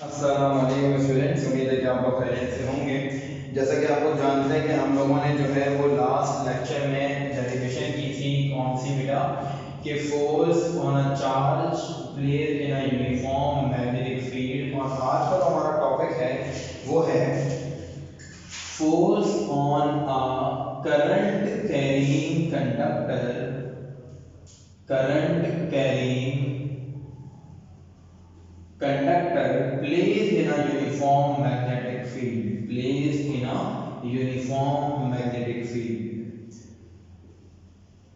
अस्सलाम वालेकुम स्टूडेंट्स, उम्मीद है कि आप लोग खैरियत से होंगे। जैसा कि आप लोग जानते हैं कि हम लोगों ने जो है वो लास्ट लेक्चर में डेरिवेशन की थी, कौन सी बेटा, कि force on a charge place in a uniform magnetic field. और आज का जो हमारा टॉपिक है वो है force on a current carrying conductor, current carrying conductor placed in a uniform magnetic field, placed in a uniform magnetic field।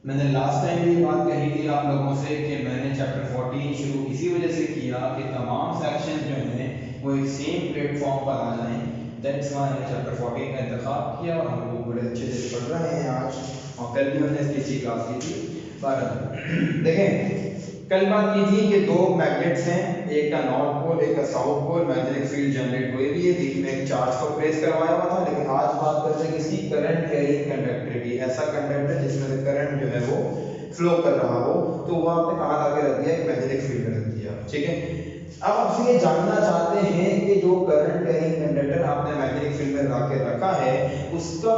मैंने last time भी बात कही थी आप लोगों से कि मैंने चैप्टर 14 शुरू इसी वजह से किया कि तमाम सेक्शन जो हैं वो एक सेम प्लेटफॉर्म पर आ जाएं। दैट्स व्हाई मैंने चैप्टर 14 का इंतखाब किया और हम लोग बड़े अच्छे से पढ़ रहे हैं आज, और कल भी हमने इसकी क्लास की थी। पर देखें, कल बात की थी कि दो मैग्नेट्स हैं, एक का नॉर्थ पोल एक का south pole, magnetic field generate हुई भी है, बीच में एक चार्ज को प्लेस करवाया हुआ था। लेकिन आज बात करते हैं किसकी, करंट कैरिंग कंडक्टर की। ऐसा कंडक्टर जिसमें से करंट जो है वो फ्लो कर रहा हो, तो वो आपने कहाँ लाके रख दिया, एक मैग्नेटिक फील्ड में रख दिया। ठीक है, अब आपसे ये जानना चाहते हैं कि जो करंट कैरिंग कंडक्टर आपने मैग्नेटिक फील्ड में ला के रखा है, उसका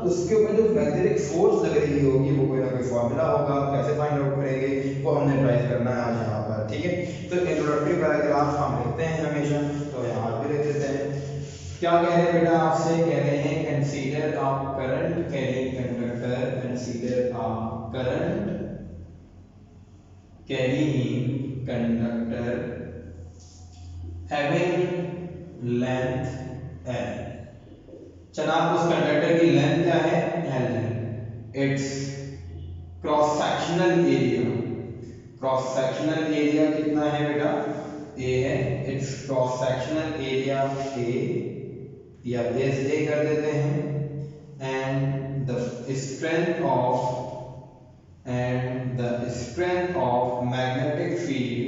उसके ऊपर जो मैग्नेटिक फोर्स लग रही होगी वो कोई ना कोई फॉर्मूला होगा। कैसे फाइंड आउट करेंगे वो हमने ट्राई करना है आज यहाँ पर। ठीक है, तो इंट्रोडक्टरी पैराग्राफ हम लिखते हैं हमेशा, तो यहाँ भी लिख देते हैं। क्या कह रहे हैं बेटा आपसे, कह रहे हैं consider a current carrying conductor, consider a current carrying conductor having length L। जनाब उस कंडक्टर की लेंथ क्या है, L है। It's cross sectional area, cross sectional area कितना है बेटा, A है। It's cross sectional area A, या एस A कर देते हैं। And the strength of magnetic field,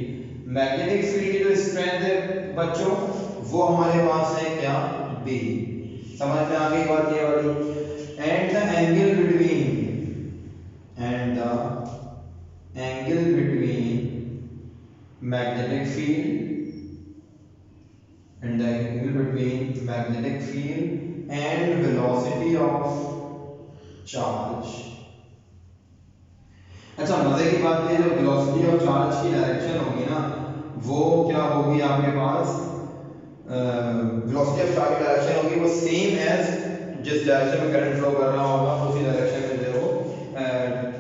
magnetic field की जो स्ट्रेंथ है बच्चों वो हमारे पास है क्या, B। समझ में आ गई बात ये वाली। And the angle between, and the angle between magnetic field, and the angle between magnetic field and velocity of charge। अच्छा, मजे की बात है, जो वेलोसिटी ऑफ चार्ज की डायरेक्शन होगी ना वो क्या होगी आपके पास, वेलोसिटी ऑफ चार्ज की डायरेक्शन होगी वो सेम एज जिस डायरेक्शन में करंट फ्लो कर रहा होगा उसी डायरेक्शन में जो है वो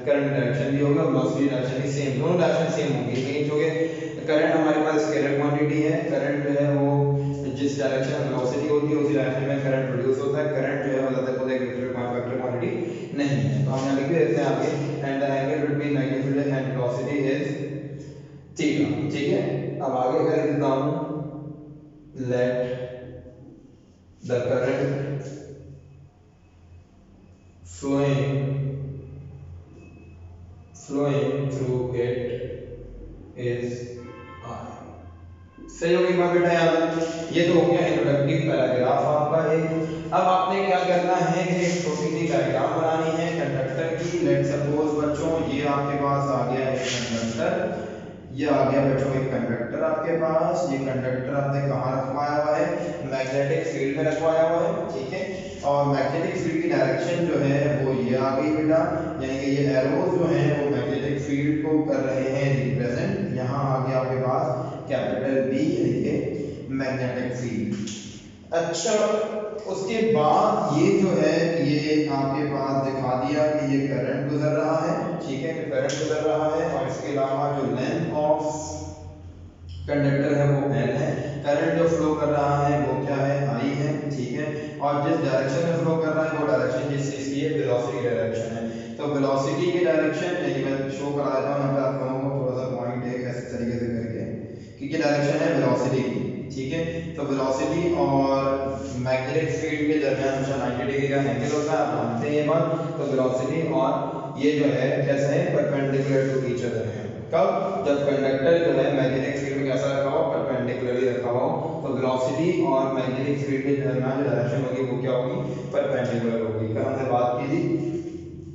करंट डायरेक्शन भी होगा, वेलोसिटी डायरेक्शन भी सेम, दोनों डायरेक्शन सेम होंगी। लेकिन जो करंट हमारे पास स्केलर क्वांटिटी है, करंट जो है वो जिस डायरेक्शन में वेलोसिटी होती है उसी डायरेक्शन में करंट प्रोड्यूस होता है। करंट जो है वो ज्यादा कोई वेक्टर क्वांटिटी नहीं है, तो हम यहाँ लिख देते हैं आगे, and the angle between magnetic field and velocity is theta. ठीक है, अब आगे कर देता हूं, let the current flowing through it is I। सही होगी बात बेटा यार। ये तो हो गया इंट्रोडक्टिव पैराग्राफ आपका एक। अब आपने क्या करना है कि एक छोटी सी डायग्राम बनानी है कंडक्टर की। लेट सपोज बच्चों ये आपके पास आ गया एक कंडक्टर, ये आ गया बच्चों एक कंडक्टर आपके पास। ये कंडक्टर आपने कहाँ रखवाया हुआ है, मैग्नेटिक फील्ड में रखवाया हुआ है। ठीक है, और मैग्नेटिक फील्ड की डायरेक्शन जो है वो ये आ गई बेटा, यानी कि ये एरोज जो हैं वो मैग्नेटिक फील्ड को कर रहे हैं रिप्रेजेंट। यहाँ आ गया आपके पास कैपिटल B यानी कि मैग्नेटिक फील्ड। अच्छा, उसके बाद ये जो है ये आपके पास दिखा दिया कि ये करंट गुजर रहा है। ठीक है, करंट गुजर रहा है, और इसके अलावा जो लेंथ ऑफ कंडक्टर है वो L है। करंट जो फ्लो कर रहा है वो क्या है, I है। ठीक है, और जिस डायरेक्शन में फ्लो कर रहा है वो डायरेक्शन जिस चीज की है, वेलोसिटी डायरेक्शन है। तो वेलोसिटी की डायरेक्शन ये मैं शो करा देता हूं यहाँ पे आप लोगों को, थोड़ा सा पॉइंट एक ऐसे तरीके से करके, क्योंकि डायरेक्शन है वेलोसिटी की। ठीक है, तो वेलोसिटी और मैग्नेटिक फील्ड के दरमियान हमेशा 90 डिग्री का एंगल होता है, आप जानते हैं ये बात। तो वेलोसिटी और ये जो है कैसा है, परपेंडिकुलर टू ईच अदर है। कब, जब कंडक्टर जो है मैग्नेटिक फील्ड में कैसा रखा हो, परपेंडिकुलरली रखा हो, तो वेलोसिटी और मैग्नेटिक फील्ड के दरमियान जो डायरेक्शन होगी वो क्या होगी, परपेंडिकुलर होगी। कल हमने बात की थी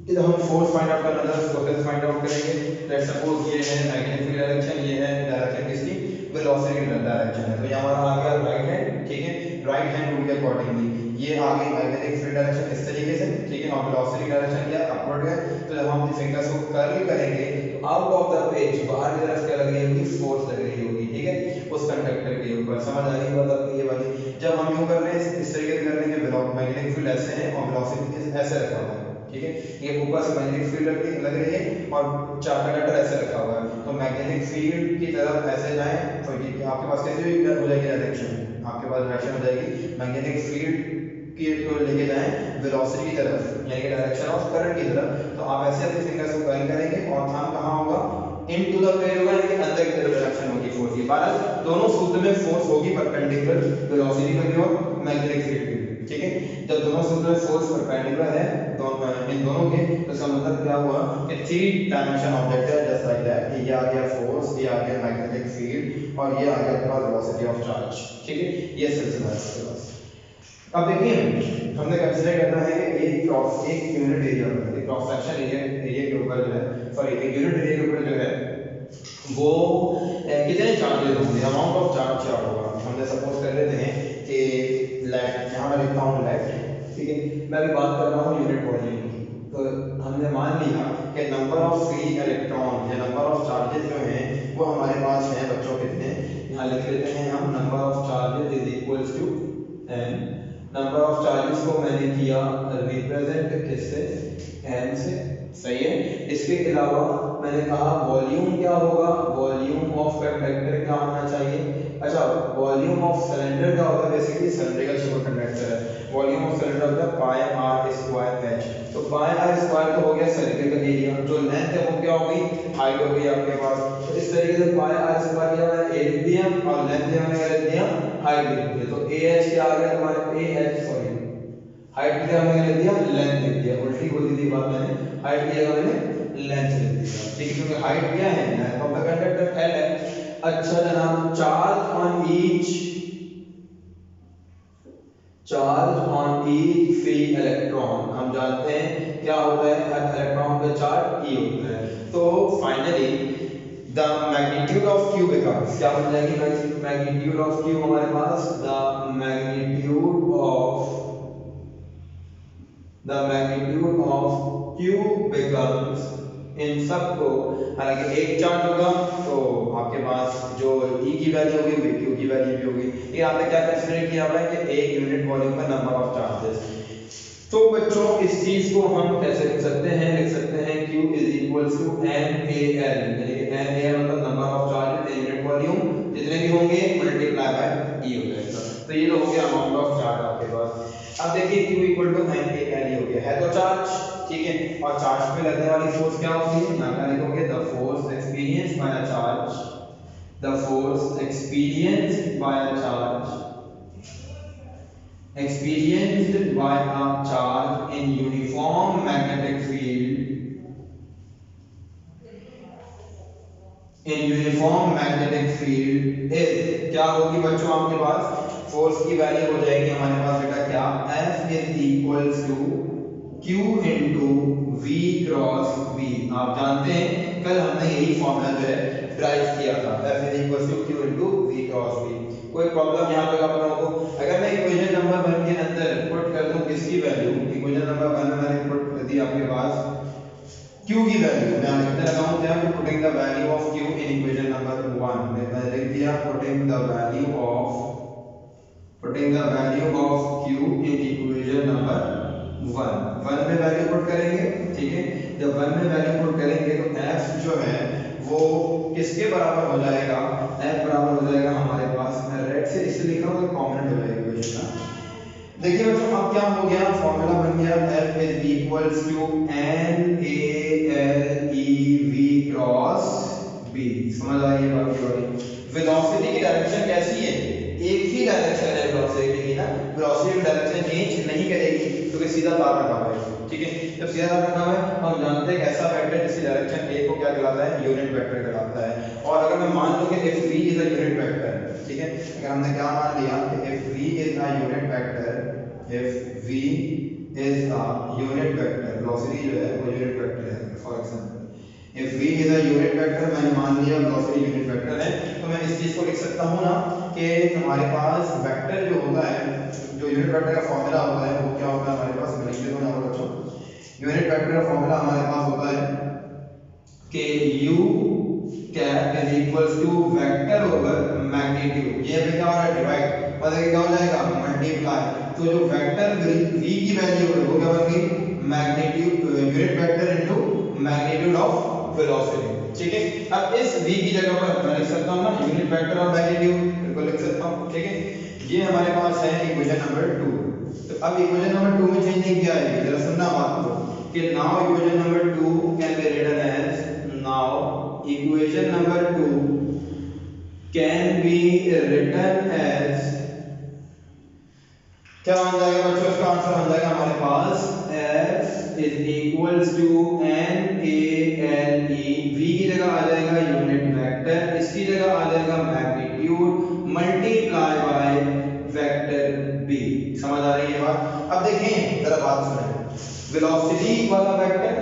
कि जब हम फोर्स फाइंड आउट करना था उसको कैसे फाइंड आउट करेंगे। लेट्स सपोज ये है मैग्नेटिक फील्ड डायरेक्शन, ये है डायरेक्शन किसकी, वेलोसिटी डायरेक्शन है। तो ये हमारा आ गया राइट हैंड, ठीक है, राइट हैंड रूल के अकॉर्डिंगली ये आ गई मैग्नेटिक फील्ड डायरेक्शन इस तरीके से, ठीक है, और वेलोसिटी डायरेक्शन क्या अपवर्ड है। तो जब हम अपनी फिंगर्स को कर्ल करेंगे तो आउट ऑफ द पेज बाहर की तरफ क्या लग रही होगी, फोर्स लग रही होगी, ठीक है, उस कंडक्टर के ऊपर। समझ आ रही बात आपको ये वाली? जब हम यूं कर रहे हैं इस तरीके से कर रहे हैं कि मैग्नेटिक फील्ड ऐसे है और वेलोसिटी ऐसे रखा हुआ है, ठीक है, ये ऊपर से मैग्नेटिक फील्ड लग रही है और चार कंडक्टर ऐसे रखा हुआ है। तो मैग्नेटिक फील्ड की तरफ ऐसे जाएं तो ये आपके पास कैसे हो जाएगी डायरेक्शन, आपके पास डायरेक्शन हो जाएगी मैग्नेटिक फील्ड की को लेके जाएं वेलोसिटी की तरफ, यानी कि डायरेक्शन ऑफ करंट की तरफ। तो आप ऐसे अपने फिंगर्स को कर्ल करेंगे और थंब कहां होगा, इनटू द पेज होगा, यानी कि अंदर की तरफ डायरेक्शन होगी फोर्स की। बहरहाल दोनों सूत्र में फोर्स होगी परपेंडिकुलर वेलोसिटी पर भी और मैग्नेटिक फील्ड भी, ठीक है। जब दोनों सूत्र में फोर्स परपेंडिकुलर है इन दोनों के, तो इसका मतलब क्या हुआ कि थ्री डायमेंशन ऑब्जेक्ट है जस्ट लाइक दैट, ये आ गया फोर्स, ये आ गया मैग्नेटिक फील्ड और ये आ गया आपके पास वेलोसिटी ऑफ चार्ज, ठीक है, ये सिलसिला है इसके पास। अब देखिए हमने कंसीडर करना है कि एक यूनिट एरिया पर, एक क्रॉस सेक्शन एरिया के ऊपर जो है, सॉरी एक यूनिट एरिया के ऊपर जो है वो कितने चार्जेस होंगे, अमाउंट ऑफ चार्ज क्या होगा। हमने सपोज कर लेते हैं कि लेट, यहाँ मैं लिखता हूँ लेट, ठीक है, मैं अभी बात कर रहा हूँ यूनिट वॉल्यूम की। तो हमने मान लिया कि नंबर ऑफ फ्री इलेक्ट्रॉन या नंबर ऑफ चार्जेस जो हैं वो हमारे पास हैं बच्चों कितने, यहाँ लिख लेते हैं हम, number of charges is equals to N. Number of charges को मैंने किया रिप्रेजेंट किससे, एन से, सही है। इसके अलावा मैंने कहा वॉल्यूम क्या होगा, वॉल्यूम ऑफ कंडक्टर क्या होना चाहिए। अच्छा, वॉल्यूम ऑफ सिलेंडर क्या होता है, बेसिकली सिलेंड्रिकल सुपर कंडक्टर है, वॉल्यूम ऑफ सिलेंडर होता है पाई आर स्क्वायर एच। तो पाई आर स्क्वायर तो हो गया सर्किल का एरिया, जो लेंथ है वो क्या हो गई, हाइट हो गई आपके पास। तो इस तरीके से पाई आर स्क्वायर क्या मैंने ए लिख दिया और लेंथ मैंने क्या लिख दिया, हाइट लिख दिया। तो ए एच क्या आ गया तुम्हारे, ए एच सॉरी हाइट क्या मैंने लिख दिया, लेंथ लिख दिया, उल्टी बोल दी थी बात मैंने, हाइट की जगह मैंने लेंथ लिख दिया, ठीक है, क्योंकि हाइट क्या है, length of the conductor L है। अच्छा जनाब, charge on each free electron, हम जानते हैं क्या होता है, हर इलेक्ट्रॉन का चार्ज ई होता है। तो finally the magnitude of Q becomes, क्या बन जाएगी मैग्नीट्यूड ऑफ क्यू हमारे पास, the magnitude of Q becomes, इन सबको, हालांकि एक चार्ज होगा तो आपके पास जो E की वैल्यू होगी वो Q की वैल्यू भी होगी। ये आपने क्या कंसीडर किया हुआ है कि एक यूनिट वॉल्यूम पर नंबर ऑफ चार्जेस। तो बच्चों इस चीज को हम कैसे लिख सकते हैं, लिख सकते हैं Q is equals to NaL, यानी कि NaL मतलब number of charges in unit volume, जितने भी होंगे मल्टीप्लाई बाय E हो जाएगा। तो ये हो गया अमाउंट ऑफ चार्ज आपके पास। अब देखिए Q इक्वल टू NaL हो गया है तो चार्ज, ठीक है, और चार्ज पे लगने वाली फोर्स क्या होती है, यहाँ का लिखोगे the force experienced bye a charge, the force experienced bye a charge, experienced by a charge in uniform magnetic field, is, क्या होगी बच्चों आपके पास, फोर्स की वैल्यू हो जाएगी हमारे पास बेटा क्या, F is equals to Q into V cross V। आप जानते हैं कल हमने यही फॉर्मूला जो है ड्राइव किया था, F is equals to Q into V cross V। कोई प्रॉब्लम यहाँ तक आप लोगों को, अगर मैं इक्वेशन नंबर 1 के अंदर पुट कर दूं किसकी वैल्यू, इक्वेशन नंबर 1 में मैंने पुट कर दी आपके पास Q की वैल्यू, मैं लिखने लगा हूं क्या, putting the value of Q in equation number 1, मैंने लिख दिया putting the value of Q in equation number 1 में वैल्यू पुट करेंगे, ठीक है। जब 1 में वैल्यू पुट करेंगे तो F जो है वो किसके बराबर हो जाएगा, F बराबर हो जाएगा हमारे पास, मैं रेड से इसलिए लिख रहा हूं कॉमन हो जाएगा इक्वेशन का। देखिए बच्चों अब क्या हो गया, फॉर्मूला बन गया F is equals to NaLeV cross B। समझ आ रही है बात की वाली। वेलोसिटी की डायरेक्शन कैसी है, एक ही डायरेक्शन है वेलोसिटी की ना, वेलोसिटी की डायरेक्शन चेंज नहीं करेगी क्योंकि सीधा तार रखा हुआ है, ठीक है। जब सीधा तार रखा हुआ है हम जानते हैं कि ऐसा वेक्टर जिसकी डायरेक्शन एक को क्या कहलाता है, यूनिट वेक्टर कहलाता है। और अगर मैं मान लूं कि if v is a unit vector, ठीक है, अगर हमने क्या मान लिया कि if v is a unit vector, if v is a unit vector, velocity जो है वो यूनिट वेक्टर है, for example if v is a unit vector, मैंने मान लिया वेलोसिटी यूनिट वेक्टर है, तो मैं इस चीज को लिख सकता हूं ना कि हमारे पास वेक्टर जो होता है, जो यूनिट वेक्टर का फॉर्मूला होता है वो क्या होता है हमारे पास, मैं लिख देता हूं यहाँ पर बच्चों। यूनिट वेक्टर का फॉर्मूला हमारे पास होता है कि u cap is equals to vector over magnitude. ये पे क्या हो रहा है, डिवाइड, मतलब क्या हो जाएगा, मल्टीप्लाई। तो जो वेक्टर v की वैल्यू है वो क्या बन गई, magnitude unit vector into magnitude of velocity. ठीक है, अब इस v की जगह पर मैं लिख सकता हूं ना यूनिट वेक्टर और मैग्नीट्यूड, बिल्कुल लिख सकता हूं। ठीक है, ये हमारे पास है इक्वेशन नंबर 2। तो अब इक्वेशन नंबर 2 में चेंजिंग क्या है, जरा सुनना बात को, कि now equation number 2 can be written as, now equation number 2 can be written as, क्या बन जाएगा बच्चों, इसका आंसर बन जाएगा हमारे पास f is equals to n a l e, v की जगह आ जाएगा यूनिट वेक्टर, इसकी जगह आ जाएगा magnitude multiply by vector b। समझ आ रही है बात। अब देखें जरा बात सुनें, वेलोसिटी वाला वेक्टर,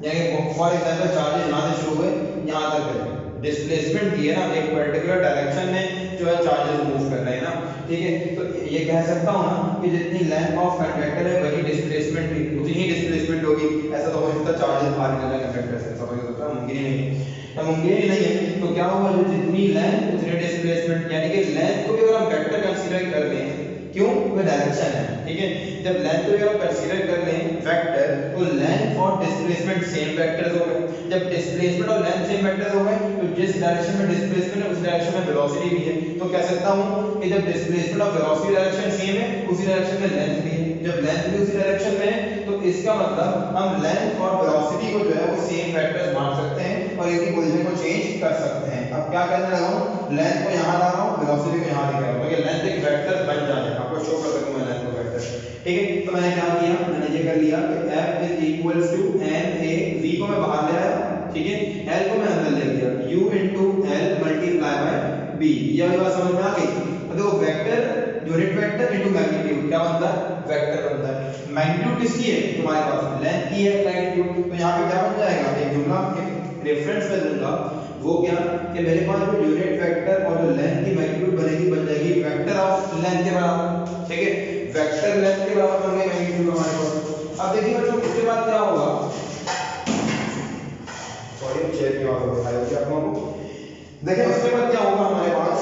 यानी फॉर एग्जांपल चार्जेस यहां से शुरू हुए यहां तक है, डिस्प्लेसमेंट की है ना, एक पर्टिकुलर डायरेक्शन में जो है चार्जेस मूव कर रहे हैं ना। ठीक है, तो ये कह सकता हूं ना कि जितनी लेंथ ऑफ कंडक्टर है वही डिस्प्लेसमेंट भी उतनी ही डिस्प्लेसमेंट होगी। ऐसा तो हो सकता चार्जेस बाहर निकल जाए कंडक्टर से, ऐसा हो सकता है, मुमकिन ही नहीं है, मुमकिन ही नहीं है। तो क्या होगा, जो जितनी लेंथ उतनी डिस्प्लेसमेंट, यानी कि लेंथ को भी अगर हम वेक्टर कंसीडर कर लें, क्यों, वो डायरेक्शन है। ठीक है, जब लेंथ को अगर हम कंसीडर कर लें वेक्टर, तो लेंथ और डिस्प्लेसमेंट सेम वेक्टर्स हो गए। जब डिस्प्लेसमेंट और लेंथ सेम वेक्टर्स हो गए तो जिस डायरेक्शन में डिस्प्लेसमेंट है उस डायरेक्शन में वेलोसिटी भी है। तो कह सकता हूं कि जब डिस्प्लेसमेंट और वेलोसिटी डायरेक्शन सेम है उसी डायरेक्शन में लेंथ भी है। जब लेंथ भी उसी डायरेक्शन में है तो इसका मतलब हम लेंथ और वेलोसिटी को जो है वो सेम वेक्टर्स मान सकते हैं और इनकी पोजीशन को चेंज कर सकते हैं। अब क्या करने लगा हूं, लेंथ को यहां ला रहा हूं, वेलोसिटी को यहां लेके आ रहा हूं ताकि लेंथ एक वेक्टर बन जाए, आपको शो कर सकूं मैं लेंथ को वेक्टर। ठीक है, तो मैंने क्या किया, मैंने ये कर लिया कि f is equals to n a, v को मैं बाहर ले आया, ठीक है, l को मैं अंदर ले गया, u into l multiply by b। ये वाली बात समझ में आ गई। अब देखो vector unit vector into magnitude क्या बनता है, वेक्टर बनता है। मैग्नीट्यूड किसकी है, तुम्हारे पास लेंथ की है मैग्नीट्यूड, तो यहां पे क्या बन जाएगा, एक जुमला एक रेफरेंस में दूंगा, वो क्या कि मेरे पास जो यूनिट वेक्टर और जो लेंथ की मैग्नीट्यूड बनेगी बन जाएगी वेक्टर ऑफ लेंथ के बराबर। ठीक है, वेक्टर लेंथ के बराबर बन गई मैग्नीट्यूड हमारे पास। अब देखिए बच्चों उसके बाद क्या होगा, सॉरी चेयर की आवाज दिखाई होगी आप लोगों को। देखिए उसके बाद क्या होगा हमारे पास,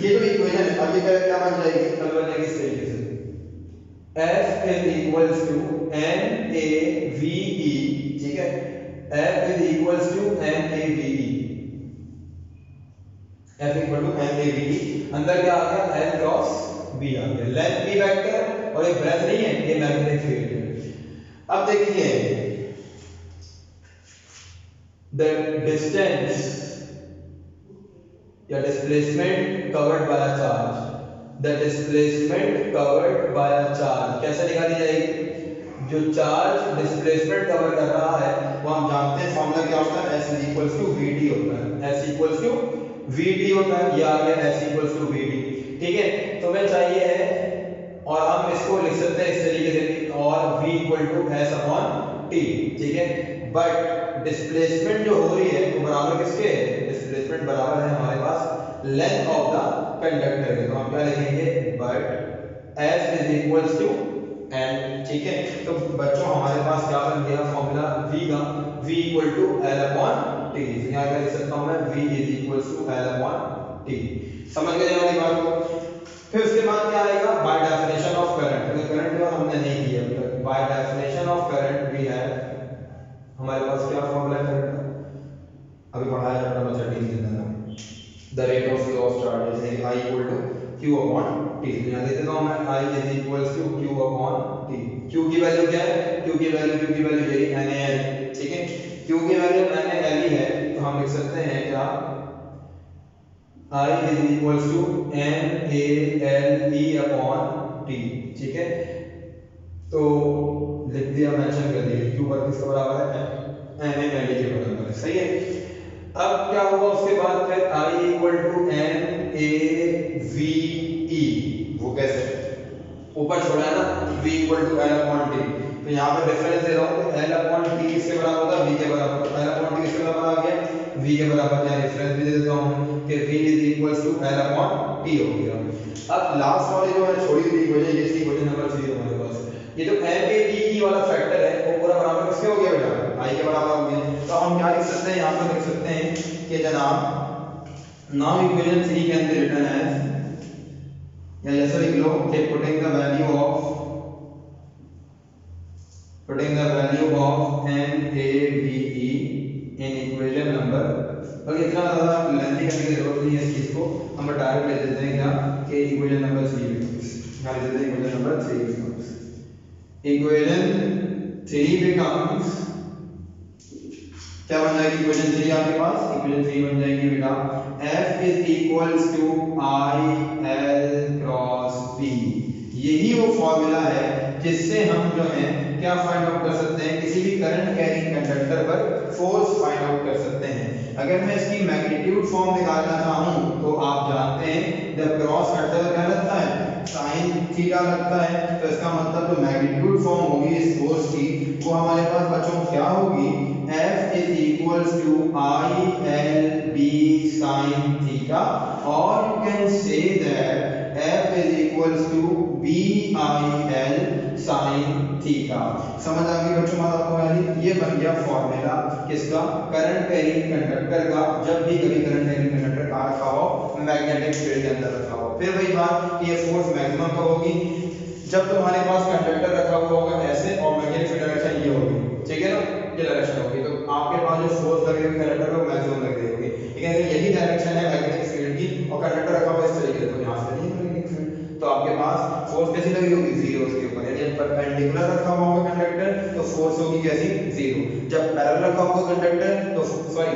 ये जो इक्वेशन है अब ये क्या बन जाएगी, कल बन जाएगी इस तरीके से, f is equals to n a v e। ठीक है, f is equals to n a v e, f equal to n a v e, अंदर क्या आ गया, l क्रॉस b आ गया, लेंथ भी वेक्टर और एक ब्रेथ नहीं है, ये मैग्नेटिक फील्ड है। अब देखिए the distance या displacement covered by a charge, the displacement covered by a charge कैसे निकाली जाएगी, जो चार्ज डिस्प्लेसमेंट कवर कर रहा है वो हम जानते हैं फॉर्मूला क्या होता है, s इक्वल्स टू vd होता है, s इक्वल्स टू vd होता है, ये आ गया s इक्वल्स टू vd। ठीक है, तो हमें चाहिए है और हम इसको लिख सकते हैं इस तरीके से भी, और v equal to s upon t। ठीक है, बट डिस्प्लेसमेंट जो हो रही है वो बराबर किसके है, डिस्प्लेसमेंट बराबर है हमारे पास लेंथ ऑफ द कंडक्टर के, तो हम क्या लिखेंगे, but s is equals to n। ठीक है, तो बच्चों हमारे पास क्या बन गया फॉर्मूला v का, v equal to l upon t। यहां क्या लिख सकता हूं मैं, v is equals to l upon t। समझ गए हमारी बात को। फिर उसके बाद क्या आएगा, बाय डेफिनेशन ऑफ करंट, क्योंकि करंट की बात हमने नहीं की अब तक। By definition of current we have, हमारे पास क्या फॉर्मूला है करंट का, अभी पढ़ाया चैप्टर नंबर 13 के अंदर the rate of flow of charges है I equal to q upon t। यहां देख देता हूं मैं I is equals to q upon t। q की वैल्यू क्या है, q की वैल्यू यही NaL। ठीक है, q की वैल्यू NaL ही है, तो हम लिख सकते हैं क्या, I is equals to NaLe upon t। ठीक है, तो लिख दिया, मेंशन कर दिया, q पर किसके बराबर है, NaLe के बराबर है। सही है, अब क्या होगा उसके बाद फिर I इक्वल टू NaVe, वो कैसे ऊपर छोड़ा है ना, V equal to L upon T, तो यहाँ पे रेफरेंस दे रहा हूँ L अपॉन T किसके बराबर होगा, V के बराबर, L अपॉन T किसके बराबर v के बराबर या रेफरेंस भी दे देता हूं कि v is equals to l upon t हो गया। अब लास्ट वाली जो है छोड़ी हुई इक्वेशन, ये इक्वेशन नंबर 3 हमारे पास। ये जो m पे v की वाला फैक्टर है वो पूरा बराबर किसके हो गया बेटा, i के बराबर हो गया। तो हम क्या लिख सकते हैं, यहां पर लिख सकते हैं कि जनाब नाउ इक्वेशन 3 के अंदर रिटर्न है, या जैसे लिख लो कि putting the value of MAVE in equation number, और इतना ज़्यादा लेंथी करने की जरूरत नहीं है इस चीज़ को, हम डायरेक्ट ले देते हैं क्या कि इक्वेशन नंबर 3 becomes, यहाँ लिख देते हैं equation number 3 becomes, equation 3 becomes क्या बन जाएगी इक्वेशन 3 आपके पास, इक्वेशन 3 बन जाएगी बेटा F is equals to IL cross B। यही वो फॉर्मूला है जिससे हम जो है क्या फाइंड आउट कर सकते हैं, किसी भी करंट कैरिंग कंडक्टर पर फोर्स फाइंड आउट कर सकते हैं। अगर मैं इसकी मैग्नीट्यूड फॉर्म निकालना चाहूं तो आप जानते हैं जब क्रॉस वेक्टर क्या लगता है, sin थीटा लगता है, तो इसका मतलब जो मैग्नीट्यूड फॉर्म होगी इस फोर्स की वो हमारे पास बच्चों क्या होगी, F is equals to ILB sin theta, और you can say that F is equals to BIL sin theta. समझ आ गई बच्चों बात आपको वाली, ये बन गया फॉर्मूला किसका, करंट कैरिंग कंडक्टर का, जब भी कभी करंट कैरिंग कंडक्टर कहाँ रखा हो, मैग्नेटिक फील्ड के अंदर रखा हो। फिर वही बात कि ये फोर्स मैक्सिमम कब होगी, जब तुम्हारे पास कंडक्टर रखा हुआ होगा ऐसे और मैग्नेटिक फील्ड डायरेक्शन ये होगी, ठीक है ना, ये डायरेक्शन होगी, तो आपके पास जो फोर्स लग रही है कंडक्टर को मैक्सिमम लग रही होगी। ठीक है, यही डायरेक्शन है मैग्नेटिक फील्ड की और कंडक्टर रखा हुआ इस तरीके से, तो यहाँ से नहीं मैग्नेटिक फील्ड, तो आपके पास फोर्स कैसी लगी होगी, जीरो उसके ऊपर, यानी परपेंडिकुलर रखा हुआ होगा कंडक्टर तो फोर्स होगी कैसी, जीरो। जब पैरेलल रखा होगा कंडक्टर तो सॉरी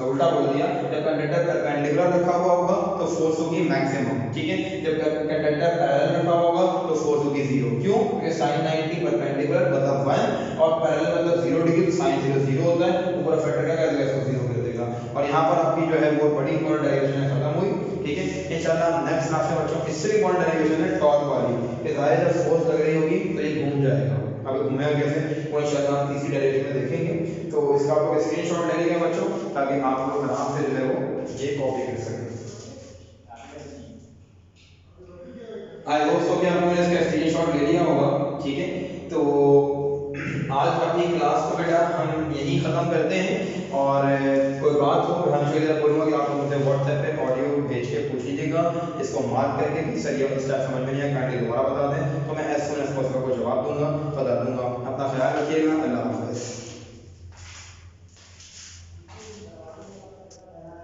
उल्टा बोल दिया, जब कंडक्टर परपेंडिकुलर रखा हुआ होगा तो फोर्स होगी मैक्सिमम, ठीक है। जब कंडक्टर पैरेलल रखा होगा तो फोर्स होगी जीरो। क्यों, क्योंकि sin 90 परपेंडिकुलर मतलब 1 और पैरेलल मतलब 0 डिग्री, तो sin 0 0 होता है, तो पूरा फैक्टर क्या कर देगा, इसको 0 कर देगा। और यहाँ पर आपकी जो है वो बड़ी इंपॉर्टेंट डेरिवेशन खत्म हुई, ठीक है। इंशाल्लाह नेक्स्ट क्लास में बच्चों इससे इंपॉर्टेंट डेरिवेशन है टॉर्क वाली, कि जाहिर जब फोर्स लग रही होगी तो ये घूम जाएगा, अभी घूमेगा कैसे वो इंशाल्लाह हम तीसरी डेरिवेशन में देखेंगे। तो इसका आप लोग स्क्रीनशॉट ले लीजिए बच्चों, ताकि आप लोग आराम से जो है वो ये कॉपी कर सकें। आई होप सो कि आप लोगों ने इसका स्क्रीनशॉट ले लिया होगा, ठीक है। तो आज अपनी क्लास को बेटा हम यहीं ख़त्म करते हैं, और कोई बात हो हमेशा बोलूँगा कि आप मुझे व्हाट्सएप पे ऑडियो भेज के पूछ लीजिएगा, इसको मार्क करके कि सर ये स्टेप समझ में नहीं आया काइंडली दोबारा बता दें, तो मैं एज सून एज पॉसिबल को जवाब दूंगा, बता दूंगा। अपना ख्याल रखिएगा, अल्लाह हाफ़िज़।